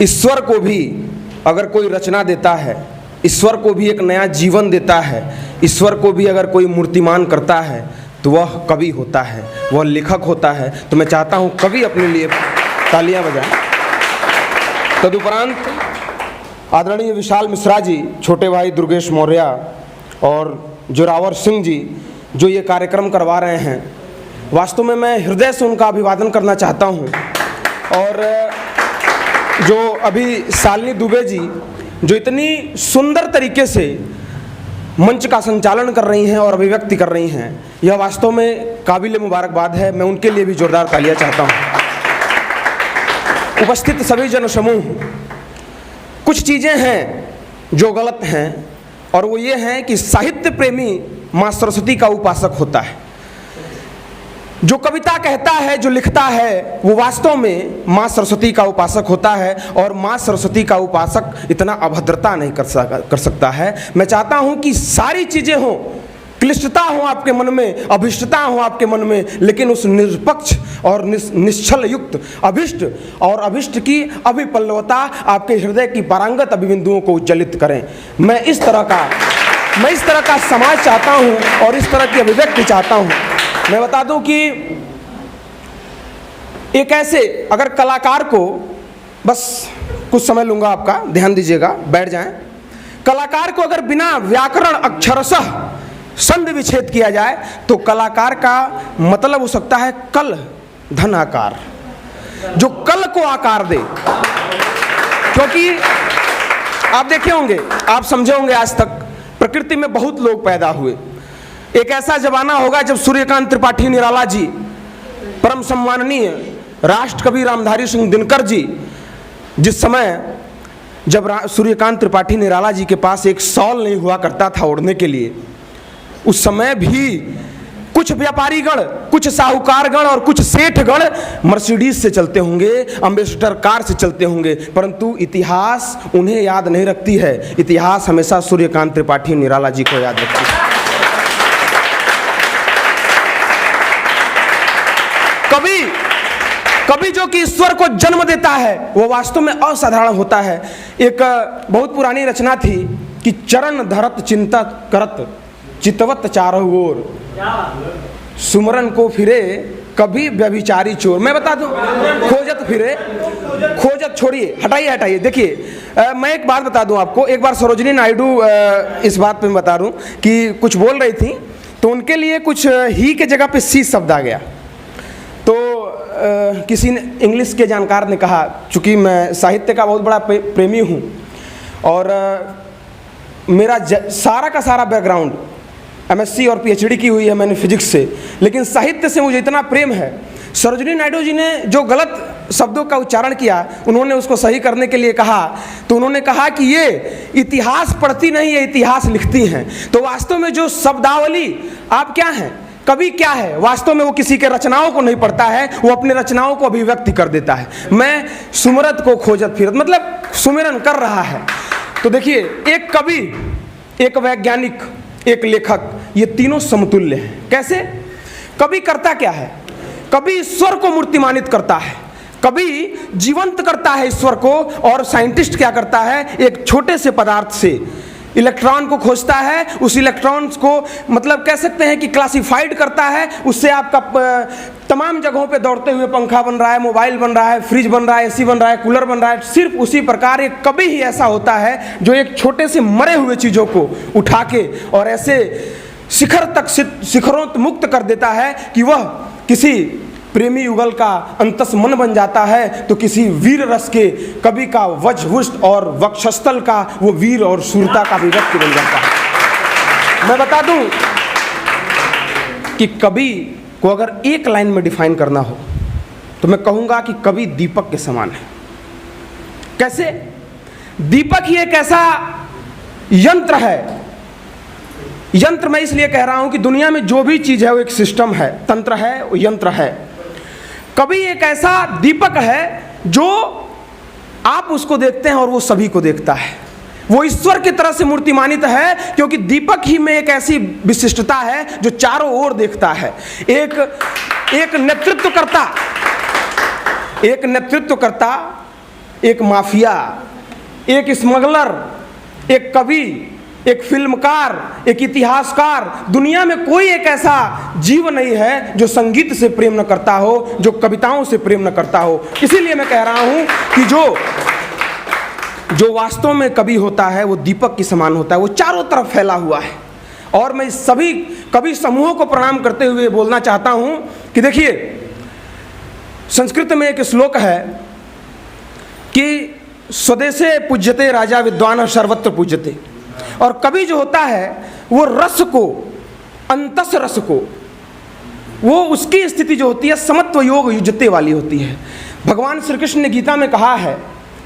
ईश्वर को भी अगर कोई रचना देता है, ईश्वर को भी एक नया जीवन देता है, ईश्वर को भी अगर कोई मूर्तिमान करता है तो वह कवि होता है, वह लेखक होता है। तो मैं चाहता हूँ कवि अपने लिए तालियां बजाएं। तदुपरांत आदरणीय विशाल मिश्रा जी, छोटे भाई दुर्गेश मौर्य और जोरावर सिंह जी जो ये कार्यक्रम करवा रहे हैं, वास्तव में मैं हृदय से उनका अभिवादन करना चाहता हूँ। और जो अभी शालिनी दुबे जी जो इतनी सुंदर तरीके से मंच का संचालन कर रही हैं और अभिव्यक्ति कर रही हैं, यह वास्तव में काबिल मुबारकबाद है। मैं उनके लिए भी जोरदार तालियां चाहता हूँ। उपस्थित सभी जन समूह, कुछ चीज़ें हैं जो गलत हैं और वो ये हैं कि साहित्य प्रेमी माँ सरस्वती का उपासक होता है। जो कविता कहता है, जो लिखता है, वो वास्तव में माँ सरस्वती का उपासक होता है और माँ सरस्वती का उपासक इतना अभद्रता नहीं कर सकता है। मैं चाहता हूँ कि सारी चीज़ें हों, क्लिष्टता हो आपके मन में, अभिष्टता हो आपके मन में, लेकिन उस निष्पक्ष और निश्चल युक्त अभिष्ट और अभिष्ट की अभिपल्लवता आपके हृदय की पारंगत अभिबिंदुओं को उज्ज्वलित करें। मैं इस तरह का समाज चाहता हूँ और इस तरह की अभिव्यक्ति चाहता हूँ। मैं बता दूं कि एक ऐसे अगर कलाकार को, बस कुछ समय लूंगा आपका, ध्यान दीजिएगा, बैठ जाएं। कलाकार को अगर बिना व्याकरण अक्षरशः संधि विच्छेद किया जाए तो कलाकार का मतलब हो सकता है कल धन आकार, जो कल को आकार दे। क्योंकि आप देखे होंगे, आप समझे होंगे, आज तक प्रकृति में बहुत लोग पैदा हुए। एक ऐसा जमाना होगा जब सूर्यकांत त्रिपाठी निराला जी, परम सम्माननीय राष्ट्र कवि रामधारी सिंह दिनकर जी, जिस समय जब सूर्यकांत त्रिपाठी निराला जी के पास एक शॉल नहीं हुआ करता था ओढ़ने के लिए, उस समय भी कुछ व्यापारीगण, कुछ साहूकारगण और कुछ सेठगण मर्सिडीज से चलते होंगे, अम्बेसडर कार से चलते होंगे, परंतु इतिहास उन्हें याद नहीं रखती है। इतिहास हमेशा सूर्यकांत त्रिपाठी निराला जी को याद रखती है। कवि जो कि ईश्वर को जन्म देता है वो वास्तव में असाधारण होता है। एक बहुत पुरानी रचना थी कि चरण धरत चिंतत करत चितवत चारों ओर, सुमरन को फिरे कभी व्यभिचारी चोर। मैं बता दूं, खोजत फिरे, खोजत छोड़िए, हटाइए। देखिए मैं एक बात बता दूं आपको। एक बार सरोजिनी नायडू इस बात पे मैं बता दूं कि कुछ बोल रही थी तो उनके लिए कुछ ही के जगह पे सी शब्द आ गया। तो किसी ने, इंग्लिश के जानकार ने कहा, चूँकि मैं साहित्य का बहुत बड़ा प्रेमी हूँ और मेरा सारा का सारा बैकग्राउंड एमएससी और पीएचडी की हुई है मैंने फिजिक्स से, लेकिन साहित्य से मुझे इतना प्रेम है। सरोजिनी नायडू जी ने जो गलत शब्दों का उच्चारण किया, उन्होंने उसको सही करने के लिए कहा, तो उन्होंने कहा कि ये इतिहास पढ़ती नहीं है, इतिहास लिखती हैं। तो वास्तव में जो शब्दावली, आप क्या हैं, कवि क्या है, वास्तव में वो किसी के रचनाओं को नहीं पढ़ता है, वो अपने रचनाओं को अभिव्यक्ति कर देता है। मैं सुमरत को खोजत फिरत, मतलब सुमिरन कर रहा है। तो देखिए, एक कवि, एक वैज्ञानिक, एक लेखक, ये तीनों समतुल्य हैं। कैसे? कवि करता क्या है? कवि ईश्वर को मूर्तिमानित करता है, कवि जीवंत करता है ईश्वर को। और साइंटिस्ट क्या करता है? एक छोटे से पदार्थ से इलेक्ट्रॉन को खोजता है, उस इलेक्ट्रॉन्स को मतलब कह सकते हैं कि क्लासिफाइड करता है, उससे आपका तमाम जगहों पे दौड़ते हुए पंखा बन रहा है, मोबाइल बन रहा है, फ्रिज बन रहा है, एसी बन रहा है, कूलर बन रहा है। सिर्फ उसी प्रकार एक कवि ही ऐसा होता है जो एक छोटे से मरे हुए चीज़ों को उठा के और ऐसे शिखर तक शिखरोन्मुक्त कर देता है कि वह किसी प्रेमी युगल का अंतस मन बन जाता है, तो किसी वीर रस के कवि का वज्रवुष्ट और वक्षस्थल का वो वीर और शूरता का अभिव्यक्ति बन जाता है। मैं बता दूं कि कवि को अगर एक लाइन में डिफाइन करना हो तो मैं कहूँगा कि कवि दीपक के समान है। कैसे? दीपक ही एक ऐसा यंत्र है। यंत्र मैं इसलिए कह रहा हूं कि दुनिया में जो भी चीज़ है वो एक सिस्टम है, तंत्र है, वो यंत्र है। कवि एक ऐसा दीपक है जो आप उसको देखते हैं और वो सभी को देखता है। वो ईश्वर की तरह से मूर्तिमानित है, क्योंकि दीपक ही में एक ऐसी विशिष्टता है जो चारों ओर देखता है। एक नेतृत्वकर्ता एक माफिया, एक स्मगलर, एक कवि, एक फिल्मकार, एक इतिहासकार, दुनिया में कोई एक ऐसा जीव नहीं है जो संगीत से प्रेम न करता हो, जो कविताओं से प्रेम न करता हो। इसीलिए मैं कह रहा हूं कि जो वास्तव में कवि होता है वो दीपक के समान होता है, वो चारों तरफ फैला हुआ है। और मैं सभी कवि समूहों को प्रणाम करते हुए बोलना चाहता हूं कि देखिए, संस्कृत में एक श्लोक है कि स्वदेशे पूज्यते राजा विद्वान सर्वत्र पूज्यते। और कवि जो होता है वो रस को, अंतस रस को, वो उसकी स्थिति जो होती है समत्व योग युजते वाली होती है। भगवान श्री कृष्ण ने गीता में कहा है,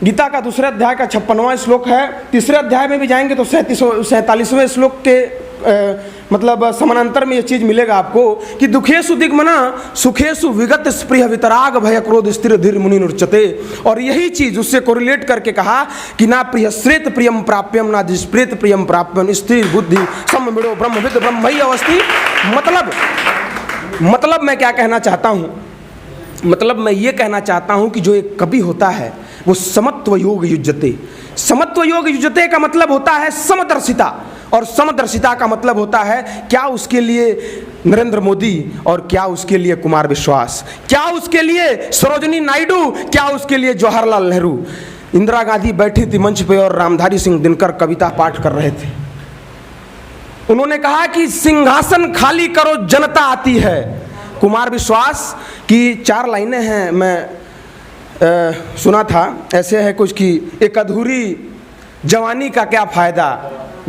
गीता का दूसरे अध्याय का 56वां श्लोक है, तीसरे अध्याय में भी जाएंगे तो 47वें श्लोक के मतलब समानांतर में ये चीज मिलेगा आपको कि दुखेषु दिग्मना सुखेषु विगत स्पृह वितराग भय क्रोध स्थिर धीर मुनि नुर्चते। और यही चीज उससे कोरिलेट करके कहा कि ना प्रियश्रेत प्रियम प्राप्यम ना दुष्प्रेत प्रियम प्राप्यम स्थिर बुद्धि सममिड़ो ब्रह्मविद ब्रह्मई अवस्थी। मतलब मैं क्या कहना चाहता हूँ, मतलब मैं ये कहना चाहता हूँ कि जो एक कवि होता है वो समत्व योग युज्यते। समत्व योग युज्यते का मतलब होता है समदर्शिता, और समदर्शिता का मतलब होता है क्या उसके लिए नरेंद्र मोदी और क्या उसके लिए कुमार विश्वास, क्या उसके लिए सरोजिनी नायडू, क्या उसके लिए जवाहरलाल नेहरू। इंदिरा गांधी बैठी थी मंच पे और रामधारी सिंह दिनकर कविता पाठ कर रहे थे। उन्होंने कहा कि सिंहासन खाली करो जनता आती है। कुमार विश्वास की 4 लाइनें हैं, मैं सुना था, ऐसे है कुछ कि एक अधूरी जवानी का क्या फायदा,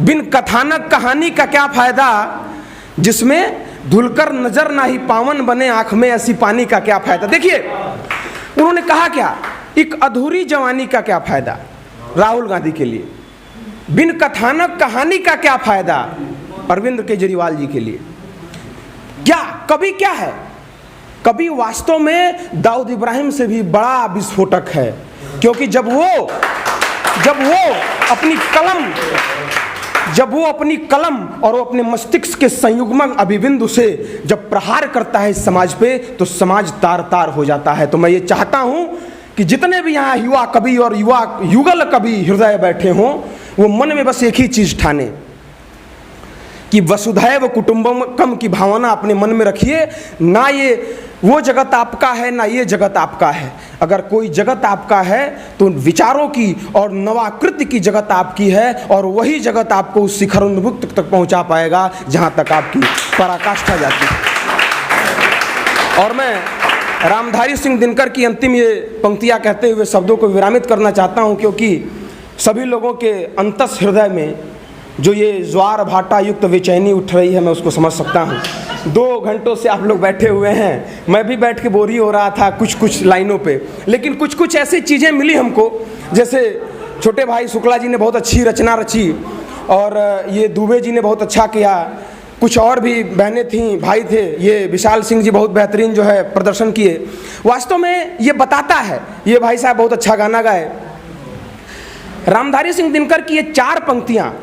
बिन कथानक कहानी का क्या फायदा, जिसमें धुलकर नजर ना ही पावन बने आंख में ऐसी पानी का क्या फायदा। देखिए उन्होंने कहा क्या, एक अधूरी जवानी का क्या फायदा राहुल गांधी के लिए, बिन कथानक कहानी का क्या फायदा अरविंद केजरीवाल जी के लिए। क्या कवि क्या है? कवि वास्तव में दाऊद इब्राहिम से भी बड़ा विस्फोटक है, क्योंकि जब वो अपनी कलम और वो अपने मस्तिष्क के संयुग्मक अभिबिंदु से जब प्रहार करता है इस समाज पे, तो समाज तार तार हो जाता है। तो मैं ये चाहता हूं कि जितने भी यहाँ युवा कवि और युवा युगल कवि हृदय बैठे हों, वो मन में बस एक ही चीज ठाने कि वसुधैव कुटुंबकम की भावना अपने मन में रखिए। ना ये वो जगत आपका है, ना ये जगत आपका है। अगर कोई जगत आपका है तो विचारों की और नवाकृति की जगत आपकी है, और वही जगत आपको उस शिखरोन्मुक्त तक पहुंचा पाएगा जहां तक आपकी पराकाष्ठा जाती है। और मैं रामधारी सिंह दिनकर की अंतिम ये पंक्तियां कहते हुए शब्दों को विरामित करना चाहता हूं, क्योंकि सभी लोगों के अंतस हृदय में जो ये ज्वार भाटा युक्त बेचैनी उठ रही है, मैं उसको समझ सकता हूँ। 2 घंटों से आप लोग बैठे हुए हैं, मैं भी बैठ के बोर ही हो रहा था कुछ लाइनों पे, लेकिन कुछ ऐसी चीज़ें मिली हमको, जैसे छोटे भाई शुक्ला जी ने बहुत अच्छी रचना रची, और ये दुबे जी ने बहुत अच्छा किया, कुछ और भी बहनें थीं, भाई थे, ये विशाल सिंह जी बहुत बेहतरीन जो है प्रदर्शन किए। वास्तव में ये बताता है, ये भाई साहब बहुत अच्छा गाना गाए। रामधारी सिंह दिनकर की ये 4 पंक्तियाँ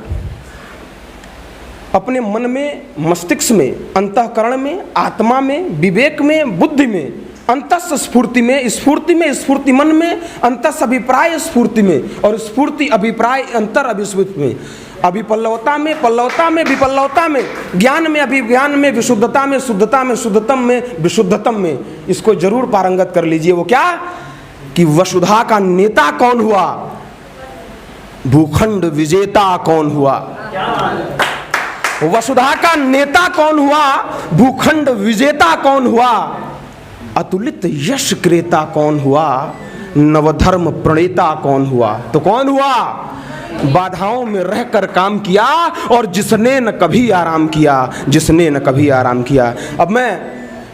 अपने मन में, मस्तिष्क में, अंतःकरण में, आत्मा में, विवेक में, बुद्धि में, अंतस स्फूर्ति में, स्फूर्ति मन में, अंतस अभिप्राय स्फूर्ति में, और स्फूर्ति अभिप्राय अंतर अभिस्फूर्ति में, अभिपल्लवता में, पल्लवता में, विपल्लवता में, ज्ञान में, अभिज्ञान में, विशुद्धता में, शुद्धता में, शुद्धतम में, विशुद्धतम में। इसको जरूर पारंगत कर लीजिए। वो क्या कि वसुधा का नेता कौन हुआ, भूखंड विजेता कौन हुआ। वसुधा का नेता कौन हुआ, भूखंड विजेता कौन हुआ, अतुलित यश क्रेता कौन हुआ, नवधर्म प्रणेता कौन हुआ। तो कौन हुआ? बाधाओं में रहकर काम किया, और जिसने न कभी आराम किया, जिसने न कभी आराम किया। अब मैं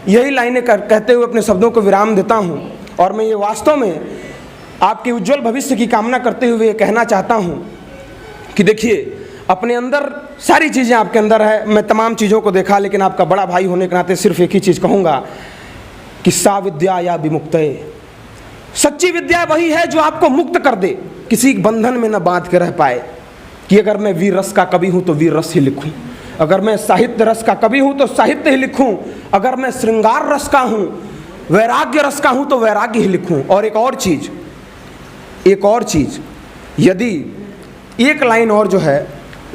यही लाइनें कहते हुए अपने शब्दों को विराम देता हूं, और मैं ये वास्तव में आपके उज्जवल भविष्य की कामना करते हुए कहना चाहता हूं कि देखिए, अपने अंदर सारी चीज़ें आपके अंदर है। मैं तमाम चीज़ों को देखा, लेकिन आपका बड़ा भाई होने के नाते सिर्फ एक ही चीज़ कहूँगा कि सा विद्या या विमुक्तये, सच्ची विद्या वही है जो आपको मुक्त कर दे, किसी बंधन में न बांध के रह पाए कि अगर मैं वीर रस का कवि हूँ तो वीर रस ही लिखूँ, अगर मैं साहित्य रस का कवि हूँ तो साहित्य ही लिखूँ, अगर मैं श्रृंगार रस का हूँ, वैराग्य रस का हूँ तो वैराग्य ही लिखूँ। और एक और चीज़, एक और चीज़, यदि एक लाइन और जो है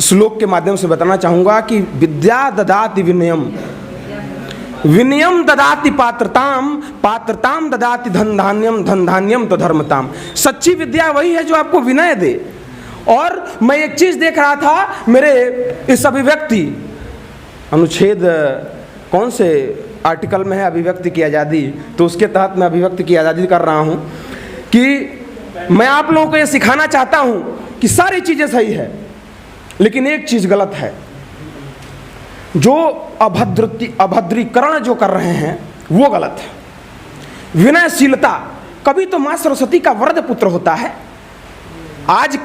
श्लोक के माध्यम से बताना चाहूँगा कि विद्या ददाति विनयम, विनयम ददाति पात्रताम, पात्रताम ददाति धन धान्यम, धन धान्यम तो धर्मताम। सच्ची विद्या वही है जो आपको विनय दे। और मैं एक चीज़ देख रहा था मेरे इस अभिव्यक्ति अनुच्छेद कौन से आर्टिकल में है, अभिव्यक्ति की आज़ादी, तो उसके तहत मैं अभिव्यक्ति की आज़ादी कर रहा हूँ कि मैं आप लोगों को ये सिखाना चाहता हूँ कि सारी चीज़ें सही है लेकिन एक चीज़ गलत है। जो अभद्रीकरण जो कर रहे हैं वो गलत है। विनयशीलता, कभी तो माँ सरस्वती का वरद पुत्र होता है। आज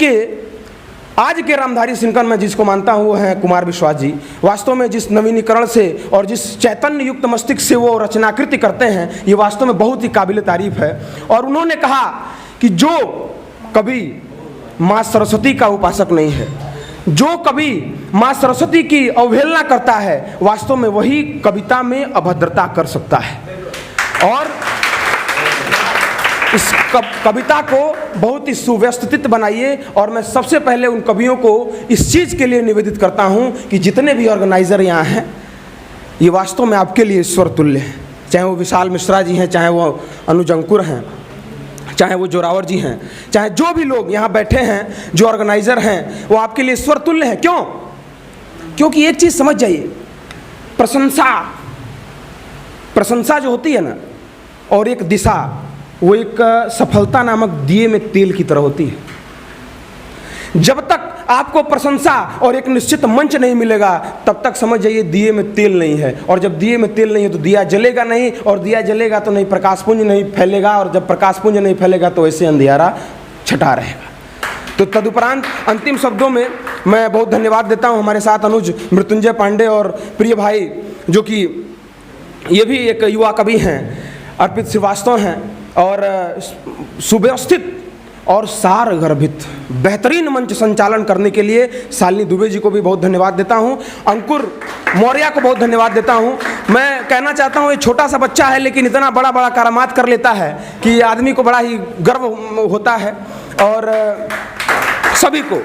के रामधारी सिंकर में जिसको मानता हूँ वो है कुमार विश्वास जी। वास्तव में जिस नवीनीकरण से और जिस चैतन्य युक्त मस्तिष्क से वो रचनाकृति करते हैं, ये वास्तव में बहुत ही काबिल तारीफ है। और उन्होंने कहा कि जो कभी माँ सरस्वती का उपासक नहीं है, जो कभी माँ सरस्वती की अवहेलना करता है, वास्तव में वही कविता में अभद्रता कर सकता है। और इस कविता को बहुत ही सुव्यवस्थित बनाइए। और मैं सबसे पहले उन कवियों को इस चीज़ के लिए निवेदित करता हूँ कि जितने भी ऑर्गेनाइज़र यहाँ हैं, ये वास्तव में आपके लिए ईश्वर तुल्य हैं। चाहे वो विशाल मिश्रा जी हैं, चाहे वो अनुज अंकुर हैं, चाहे वो जोरावर जी हैं, चाहे जो भी लोग यहाँ बैठे हैं जो ऑर्गेनाइज़र हैं, वो आपके लिए ईश्वर तुल्य हैं। क्यों? क्योंकि एक चीज़ समझ जाइए, प्रशंसा जो होती है ना, और एक दिशा, वो एक सफलता नामक दिए में तेल की तरह होती है। जब तक आपको प्रशंसा और एक निश्चित मंच नहीं मिलेगा, तब तक समझ जाइए दिए में तेल नहीं है। और जब दिए में तेल नहीं है तो दिया जलेगा नहीं, और दिया जलेगा तो नहीं प्रकाशपुंज नहीं फैलेगा, और जब प्रकाशपुंज नहीं फैलेगा तो ऐसे अंधियारा छटा रहेगा। तो तदुपरांत अंतिम शब्दों में मैं बहुत धन्यवाद देता हूँ हमारे साथ अनुज मृत्युंजय पांडे और प्रिय भाई, जो कि ये भी एक युवा कवि हैं, अर्पित श्रीवास्तव हैं, और सुव्यवस्थित और सार गर्भित बेहतरीन मंच संचालन करने के लिए शालिनी दुबे जी को भी बहुत धन्यवाद देता हूं। अंकुर मौर्य को बहुत धन्यवाद देता हूं। मैं कहना चाहता हूं, ये छोटा सा बच्चा है लेकिन इतना बड़ा बड़ा करामात कर लेता है कि आदमी को बड़ा ही गर्व होता है। और सभी को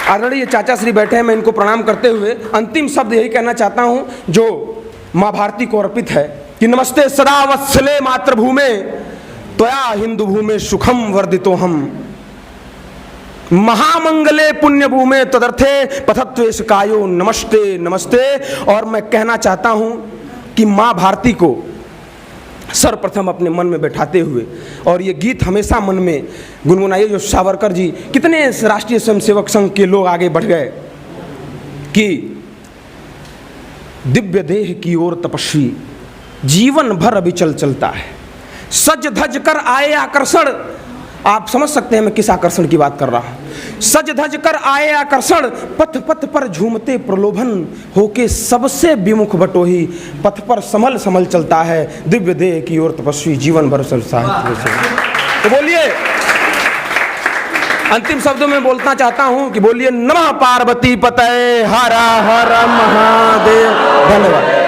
आदरणीय चाचा श्री बैठे हैं, मैं इनको प्रणाम करते हुए अंतिम शब्द यही कहना चाहता हूं जो माँ भारती को अर्पित है कि नमस्ते सदा वत्सले मातृभूमे त्वया हिंदू भूमे सुखम वर्धितो हम, महामंगले पुण्य भूमे तदर्थे पथत्वेश कायो नमस्ते नमस्ते। और मैं कहना चाहता हूं कि माँ भारती को सर्वप्रथम अपने मन में बैठाते हुए, और ये गीत हमेशा मन में गुनगुनाइए। जो सावरकर जी, कितने राष्ट्रीय स्वयंसेवक संघ के लोग आगे बढ़ गए कि दिव्य देह की ओर तपस्वी जीवन भर अविचल चलता है, सज धज कर आए आकर्षण। आप समझ सकते हैं मैं किस आकर्षण की बात कर रहा हूं। सज धज कर आए आकर्षण, पथ पथ पर झूमते प्रलोभन, होके सबसे विमुख बटोही, पथ पर संभल संभल चलता है, दिव्य देह की ओर तपस्वी जीवन भर साहित्य से। तो बोलिए, अंतिम शब्दों में बोलना चाहता हूं कि बोलिए नमः पार्वती पतये हर हर महादेव। धन्यवाद।